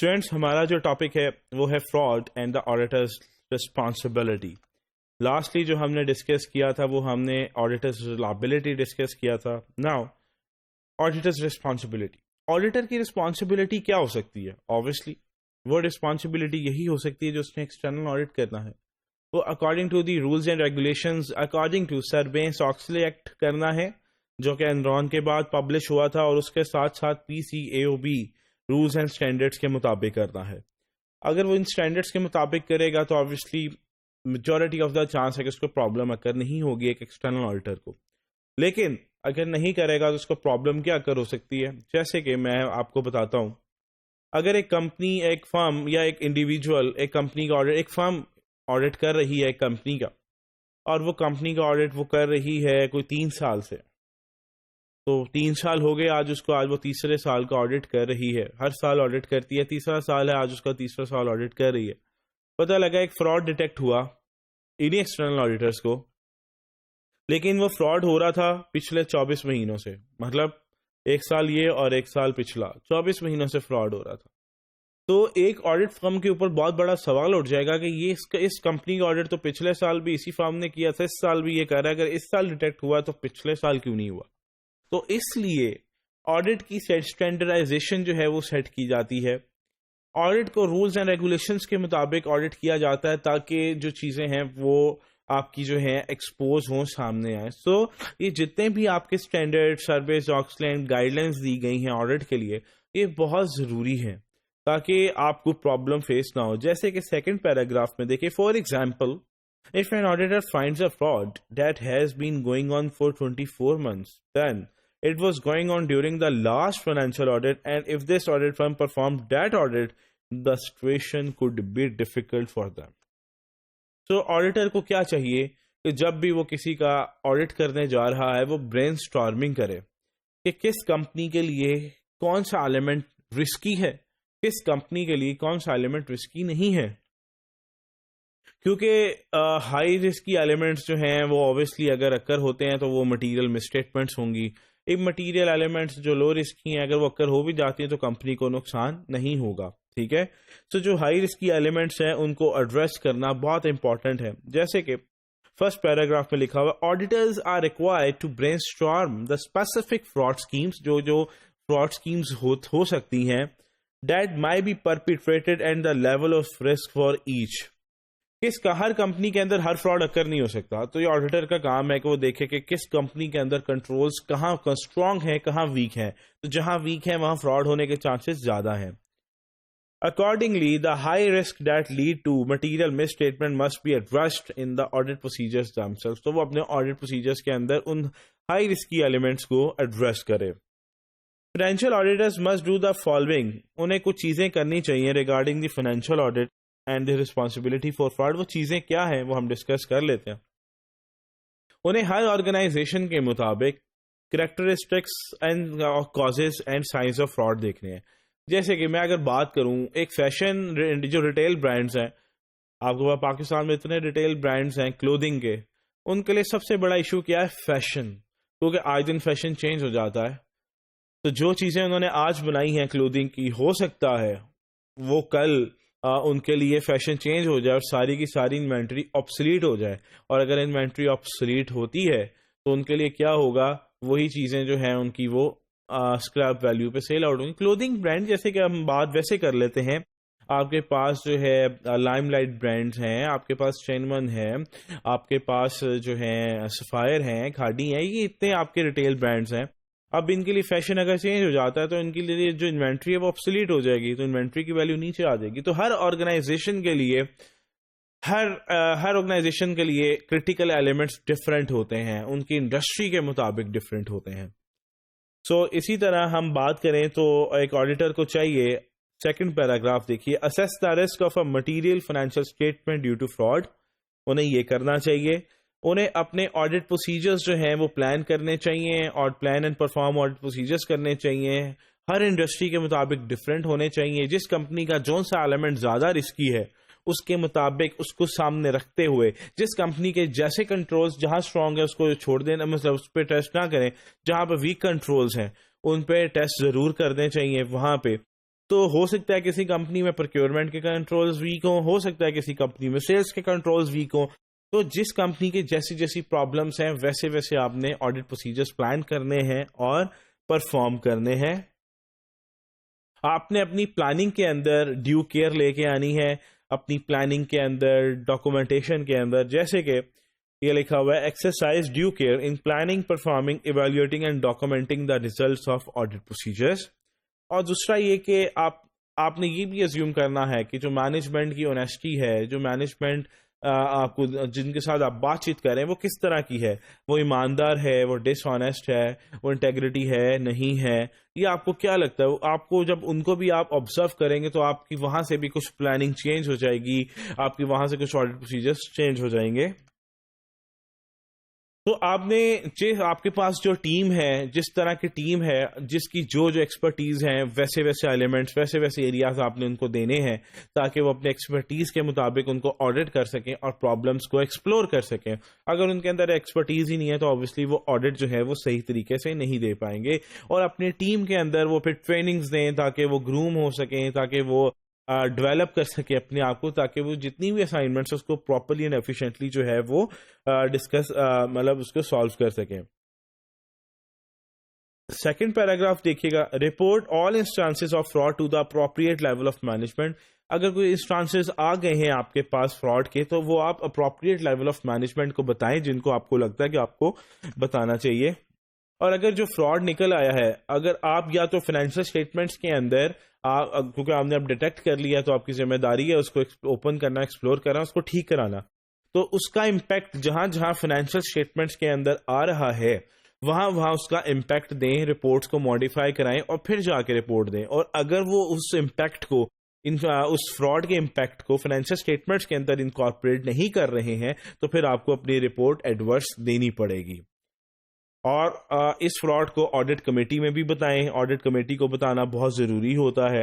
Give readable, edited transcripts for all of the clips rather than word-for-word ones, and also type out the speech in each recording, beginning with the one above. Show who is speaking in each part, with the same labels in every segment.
Speaker 1: Students ہمارا جو topic ہے وہ ہے fraud and the auditors responsibility. Lastly جو ہم نے ڈسکس کیا تھا وہ ہم نے آڈیٹرز لائبلٹی ڈسکس کیا تھا. Now auditors responsibility. آڈیٹر کی رسپانسبلٹی کیا ہو سکتی ہے؟ آبویسلی وہ رسپانسبلٹی یہی ہو سکتی ہے جو اس نے ایکسٹرنل آڈٹ کرنا ہے. وہ according to the rules and regulations according to Sarbanes Oxley act کرنا ہے جو کہ انرون کے بعد پبلش ہوا تھا، اور اس کے ساتھ ساتھ PCAOB رولز اینڈ اسٹینڈرڈس کے مطابق کرنا ہے. اگر وہ ان اسٹینڈرڈس کے مطابق کرے گا تو obviously majority of the chance ہے کہ اس کو پرابلم اکر نہیں ہوگی ایک ایکسٹرنل آڈیٹر کو. لیکن اگر نہیں کرے گا تو اس کو پرابلم کیا اکر ہو سکتی ہے؟ جیسے کہ میں آپ کو بتاتا ہوں. اگر ایک کمپنی، ایک فرم یا ایک انڈیویجول ایک کمپنی کا آڈٹ، ایک فرم آڈٹ کر رہی ہے ایک کمپنی کا، اور وہ کمپنی کا آڈٹ وہ کر رہی ہے کوئی 3 سال سے، تو 3 سال ہو گئے آج اس کو، آج وہ تیسرے سال کا آڈٹ کر رہی ہے. ہر سال آڈٹ کرتی ہے، تیسرا سال ہے، آج اس کا تیسرا سال آڈٹ کر رہی ہے. پتہ لگا ایک فراڈ ڈیٹیکٹ ہوا انہی ایکسٹرنل آڈیٹرز کو، لیکن وہ فراڈ ہو رہا تھا پچھلے 24 مہینوں سے، مطلب 1 سال یہ اور 1 سال پچھلا 24 مہینوں سے فراڈ ہو رہا تھا. تو ایک آڈٹ فرم کے اوپر بہت بڑا سوال اٹھ جائے گا کہ یہ اس کمپنی کا آڈٹ تو پچھلے سال بھی اسی فرم نے کیا تھا، اس سال بھی یہ کر رہا ہے، اگر اس سال ڈیٹیکٹ ہوا تو پچھلے سال کیوں نہیں ہوا؟ تو اس لیے آڈٹ کی اسٹینڈرڈائزیشن جو ہے وہ سیٹ کی جاتی ہے. آڈٹ کو رولز اینڈ ریگولیشنز کے مطابق آڈٹ کیا جاتا ہے تاکہ جو چیزیں ہیں وہ آپ کی جو ہیں ایکسپوز ہوں، سامنے آئیں. سو یہ جتنے بھی آپ کے اسٹینڈرڈ سربیئنس اینڈ گائیڈ لائنس دی گئی ہیں آڈٹ کے لیے، یہ بہت ضروری ہیں تاکہ آپ کو پرابلم فیس نہ ہو. جیسے کہ سیکنڈ پیراگراف میں دیکھیں، for example if an auditor finds a fraud that has been going on for 24 months, then it was going on during the last financial audit, and if this audit firm performed that audit, the situation could be difficult for them. So auditor کو کیا چاہیے کہ جب بھی وہ کسی کا audit کرنے جا رہا ہے وہ برین سٹارمنگ کرے کہ کس کمپنی کے لیے کون سا ایلیمنٹ رسکی ہے، کس کمپنی کے لیے کون سا ایلیمنٹ رسکی نہیں ہے. کیونکہ ہائی رسکی ایلیمنٹس جو ہیں وہ اوبیسلی اگر اکر ہوتے ہیں تو وہ مٹیریل مسٹیٹمنٹس ہوں گی. ایک مٹیریل ایلیمنٹس جو لو رسکی ہیں اگر وہ اکر ہو بھی جاتی ہیں تو کمپنی کو نقصان نہیں ہوگا. ٹھیک ہے. سو جو ہائی رسکی ایلیمنٹس ہیں ان کو ایڈریس کرنا بہت امپورٹنٹ ہے. جیسے کہ فرسٹ پیراگراف میں لکھا ہوا، auditors are required to brainstorm the specific fraud schemes, جو فراڈ اسکیمس ہو سکتی ہیں، that may be perpetrated and the level of risk for each. کس کا ہر کمپنی کے اندر ہر فراڈ اکر نہیں ہو سکتا، تو یہ آڈیٹر کا کام ہے کہ وہ دیکھے کہ کس کمپنی کے اندر کنٹرولز کہاں اسٹرانگ ہیں، کہاں ویک ہیں. تو جہاں ویک ہیں وہاں فراڈ ہونے کے چانسز زیادہ ہیں. Accordingly, the high risk that lead to material misstatement must be addressed in the audit procedures themselves. تو وہ اپنے audit procedures کے اندر ان high risky elements کو address کرے. Financial auditors must do the following. انہیں کچھ چیزیں کرنی چاہیے regarding the financial audit and the responsibility for fraud. وہ چیزیں کیا ہیں وہ ہم ڈسکس کر لیتے ہیں. انہیں ہر آرگنائزیشن کے مطابق characteristics and causes and signs of fraud دیکھنے ہیں. جیسے کہ میں اگر بات کروں ایک فیشن جو ریٹیل برانڈز ہیں، آپ کو پاکستان میں اتنے ریٹیل برانڈز ہیں کلودنگ کے، ان کے لیے سب سے بڑا ایشو کیا ہے؟ فیشن. کیونکہ آج دن فیشن چینج ہو جاتا ہے. تو جو چیزیں انہوں نے آج بنائی ہیں کلودنگ کی، ہو سکتا ہے وہ کل ان کے لیے فیشن چینج ہو جائے اور ساری کی ساری انوینٹری آبسلیٹ ہو جائے. اور اگر انوینٹری آبسلیٹ ہوتی ہے تو ان کے لیے کیا ہوگا؟ وہی چیزیں جو ہیں ان کی وہ اسکریپ ویلیو پہ سیل آؤٹ ہوگی. کلودنگ برانڈ جیسے کہ ہم بات ویسے کر لیتے ہیں، آپ کے پاس جو ہے لائم لائٹ برانڈز ہیں، آپ کے پاس چینمن ہے، آپ کے پاس جو ہیں سفائر ہیں، کھاڈی ہیں، یہ اتنے آپ کے ریٹیل برانڈز ہیں. اب ان کے لیے فیشن اگر چینج ہو جاتا ہے تو ان کے لیے جو انوینٹری ہے وہ آبسلیٹ ہو جائے گی، تو انوینٹری کی ویلیو نیچے آ جائے گی. تو ہر آرگنائزیشن کے لیے ہر آرگنائزیشن کے لیے کرٹیکل ایلیمنٹس ڈفرینٹ ہوتے ہیں، ان کی انڈسٹری کے مطابق ڈفرینٹ ہوتے ہیں. سو اسی طرح ہم بات کریں تو ایک آڈیٹر کو چاہیے، سیکنڈ پیراگراف دیکھیے، assess the risk of a material financial statement due to fraud. انہیں یہ کرنا چاہیے. انہیں اپنے آڈٹ پروسیجرز جو ہیں وہ پلان کرنے چاہیے، اور plan and perform audit procedures کرنے چاہیے. ہر انڈسٹری کے مطابق ڈفرینٹ ہونے چاہیے. جس کمپنی کا جون سا ایلیمنٹ زیادہ رسکی ہے اس کے مطابق اس کو سامنے رکھتے ہوئے، جس کمپنی کے جیسے کنٹرولز جہاں اسٹرانگ ہے اس کو چھوڑ دینا، مطلب اس پہ ٹیسٹ نہ کریں. جہاں پہ ویک کنٹرولز ہیں ان پہ ٹیسٹ ضرور کرنے چاہیے وہاں پہ. تو ہو سکتا ہے کسی کمپنی میں پروکیورمنٹ کے کنٹرولز ویک ہوں، ہو سکتا ہے کسی کمپنی میں سیلز کے کنٹرولز ویک ہوں. تو جس کمپنی کے جیسی جیسی پرابلمس ہیں ویسے ویسے آپ نے آڈٹ پروسیجرز پلان کرنے ہیں اور پرفارم کرنے ہیں. آپ نے اپنی پلاننگ کے اندر ڈیو کیئر لے کے آنی ہے، اپنی پلاننگ کے اندر، ڈاکومنٹیشن کے اندر، جیسے کہ یہ لکھا ہوا ہے exercise due care in planning, performing, evaluating and documenting the results of audit procedures. اور دوسرا یہ کہ آپ نے یہ بھی ازیوم کرنا ہے کہ جو مینجمنٹ کی اونیسٹی ہے، جو مینجمنٹ آپ کو جن کے ساتھ آپ بات چیت کریں وہ کس طرح کی ہے، وہ ایماندار ہے، وہ ڈس آنیسٹ ہے، وہ انٹیگریٹی ہے نہیں ہے، یہ آپ کو کیا لگتا ہے؟ آپ کو جب ان کو بھی آپ آبزرو کریں گے تو آپ کی وہاں سے بھی کچھ پلاننگ چینج ہو جائے گی، آپ کی وہاں سے کچھ آڈٹ پروسیجرز چینج ہو جائیں گے. تو آپ کے پاس جو ٹیم ہے، جس طرح کی ٹیم ہے، جس کی جو ایکسپرٹیز ہیں، ویسے ویسے ایلیمنٹس، ویسے ویسے ایریاز آپ نے ان کو دینے ہیں تاکہ وہ اپنے ایکسپرٹیز کے مطابق ان کو آڈٹ کر سکیں اور پرابلمس کو ایکسپلور کر سکیں. اگر ان کے اندر ایکسپرٹیز ہی نہیں ہے تو obviously وہ آڈٹ جو ہے وہ صحیح طریقے سے نہیں دے پائیں گے. اور اپنے ٹیم کے اندر وہ پھر ٹریننگز دیں تاکہ وہ گروم ہو سکیں، تاکہ وہ ڈیولپ کر سکے اپنے آپ کو، تاکہ وہ جتنی بھی اسائنمنٹس اس کو پراپرلی اینڈ ایفیشینٹلی جو ہے وہ ڈسکس مطلب اس کو سالو کر سکیں. سیکنڈ پیراگراف دیکھیے گا، report all instances of fraud to the appropriate level of management. اگر کوئی انسٹانسز آ گئے ہیں آپ کے پاس فراڈ کے تو وہ آپ اپروپریٹ لیول آف مینجمنٹ کو بتائیں جن کو آپ کو لگتا ہے کہ آپ کو بتانا چاہیے. اور اگر جو فراڈ نکل آیا ہے، اگر آپ یا تو فائنینشل اسٹیٹمنٹس کے اندر کیونکہ آپ نے اب ڈیٹیکٹ کر لیا تو آپ کی ذمہ داری ہے اس کو اوپن کرنا، ایکسپلور کرنا، اس کو ٹھیک کرانا. تو اس کا امپیکٹ جہاں جہاں فائنینشیل اسٹیٹمنٹس کے اندر آ رہا ہے وہاں اس کا امپیکٹ دیں، رپورٹس کو ماڈیفائی کرائیں اور پھر جا کے رپورٹ دیں. اور اگر وہ اس امپیکٹ کو اس فراڈ کے امپیکٹ کو فائنینشیل اسٹیٹمنٹس کے اندر انکارپوریٹ نہیں کر رہے ہیں تو پھر آپ کو اپنی رپورٹ ایڈورس دینی پڑے گی. اور اس فراڈ کو آڈٹ کمیٹی میں بھی بتائیں، آڈٹ کمیٹی کو بتانا بہت ضروری ہوتا ہے.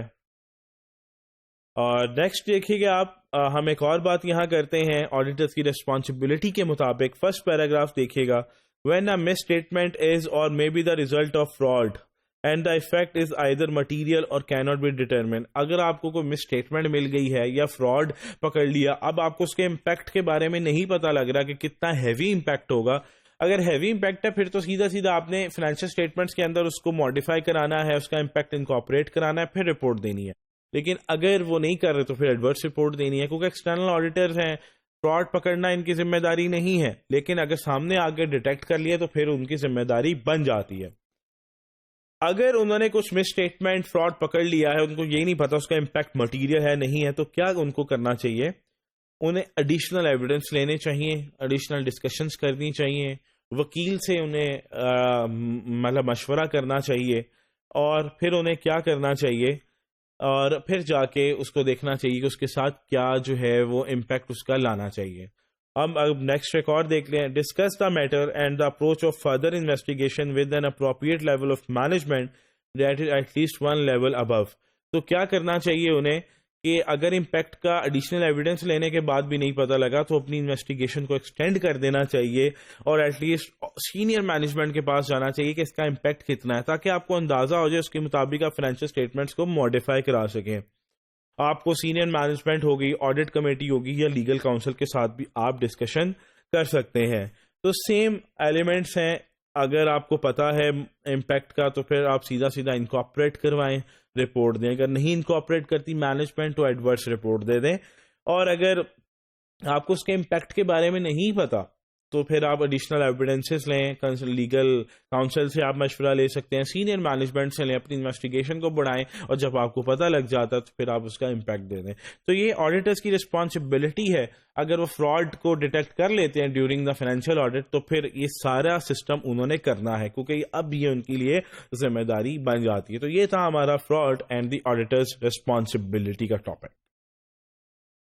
Speaker 1: اور نیکسٹ دیکھیے گا آپ، ہم ایک اور بات یہاں کرتے ہیں آڈیٹرز کی ریسپانسبلٹی کے مطابق. فرسٹ پیراگراف دیکھیے گا، when a miss statement is or may be the result of fraud and the effect is either material or کی ناٹ بی ڈیٹرمن. اگر آپ کو کوئی مس اسٹیٹمنٹ مل گئی ہے یا فراڈ پکڑ لیا، اب آپ کو اس کے امپیکٹ کے بارے میں نہیں پتا لگ رہا کہ کتنا ہیوی امپیکٹ ہوگا. اگر ہیوی امپیکٹ ہے پھر تو سیدھا آپ نے فائنینشیل اسٹیٹمنٹس کے اندر اس کو ماڈیفائی کرانا ہے، اس کا امپیکٹ انکارپوریٹ کرانا ہے، پھر رپورٹ دینی ہے. لیکن اگر وہ نہیں کر رہے تو پھر ایڈورس رپورٹ دینی ہے، کیونکہ ایکسٹرنل آڈیٹرز ہیں، فراڈ پکڑنا ان کی ذمہ داری نہیں ہے. لیکن اگر سامنے آگے ڈیٹیکٹ کر لیا تو پھر ان کی ذمہ داری بن جاتی ہے. اگر انہوں نے کچھ مس اسٹیٹمنٹ فراڈ پکڑ لیا ہے، ان کو یہ نہیں پتا اس کا امپیکٹ مٹیریل ہے نہیں ہے، تو کیا ان کو کرنا چاہیے؟ انہیں ایڈیشنل ایویڈنس لینے چاہیے، ایڈیشنل ڈسکشنز کرنی چاہیے، وکیل سے انہیں مطلب مشورہ کرنا چاہیے، اور پھر انہیں کیا کرنا چاہیے، اور پھر جا کے اس کو دیکھنا چاہیے کہ اس کے ساتھ کیا جو ہے وہ امپیکٹ اس کا لانا چاہیے. اب نیکسٹ ریکارڈ دیکھ لیں، discuss the matter and the approach of further investigation with an appropriate level of management that is at least one level above. تو کیا کرنا چاہیے انہیں کہ اگر امپیکٹ کا ایڈیشنل ایویڈنس لینے کے بعد بھی نہیں پتہ لگا تو اپنی انویسٹیگیشن کو ایکسٹینڈ کر دینا چاہیے اور ایٹ لیسٹ سینئر مینجمنٹ کے پاس جانا چاہیے کہ اس کا امپیکٹ کتنا ہے، تاکہ آپ کو اندازہ ہو جائے اس کے مطابق آپ فائنینشیل اسٹیٹمنٹس کو ماڈیفائی کرا سکیں. آپ کو سینئر مینجمنٹ ہوگی، آڈٹ کمیٹی ہوگی یا لیگل کاؤنسل کے ساتھ بھی آپ ڈسکشن کر سکتے ہیں. تو سیم ایلیمنٹس ہیں، اگر آپ کو پتا ہے امپیکٹ کا تو پھر آپ سیدھا انکارپوریٹ کروائیں، رپورٹ دیں. اگر نہیں انکارپوریٹ کرتی مینجمنٹ تو ایڈورس رپورٹ دے دیں. اور اگر آپ کو اس کے امپیکٹ کے بارے میں نہیں پتا تو پھر آپ ایڈیشنل ایویڈنسز لیں، لیگل کاؤنسل سے آپ مشورہ لے سکتے ہیں، سینئر مینجمنٹ سے لیں، اپنی انویسٹیگیشن کو بڑھائیں، اور جب آپ کو پتہ لگ جاتا تو پھر آپ اس کا امپیکٹ دے دیں. تو یہ آڈیٹرز کی رسپانسبلٹی ہے. اگر وہ فراڈ کو ڈیٹیکٹ کر لیتے ہیں ڈیورنگ دا فائنینشیل آڈٹ تو پھر یہ سارا سسٹم انہوں نے کرنا ہے، کیونکہ اب یہ ان کے لیے ذمہ داری بن جاتی ہے. تو یہ تھا ہمارا fraud and the auditors responsibility کا ٹاپک.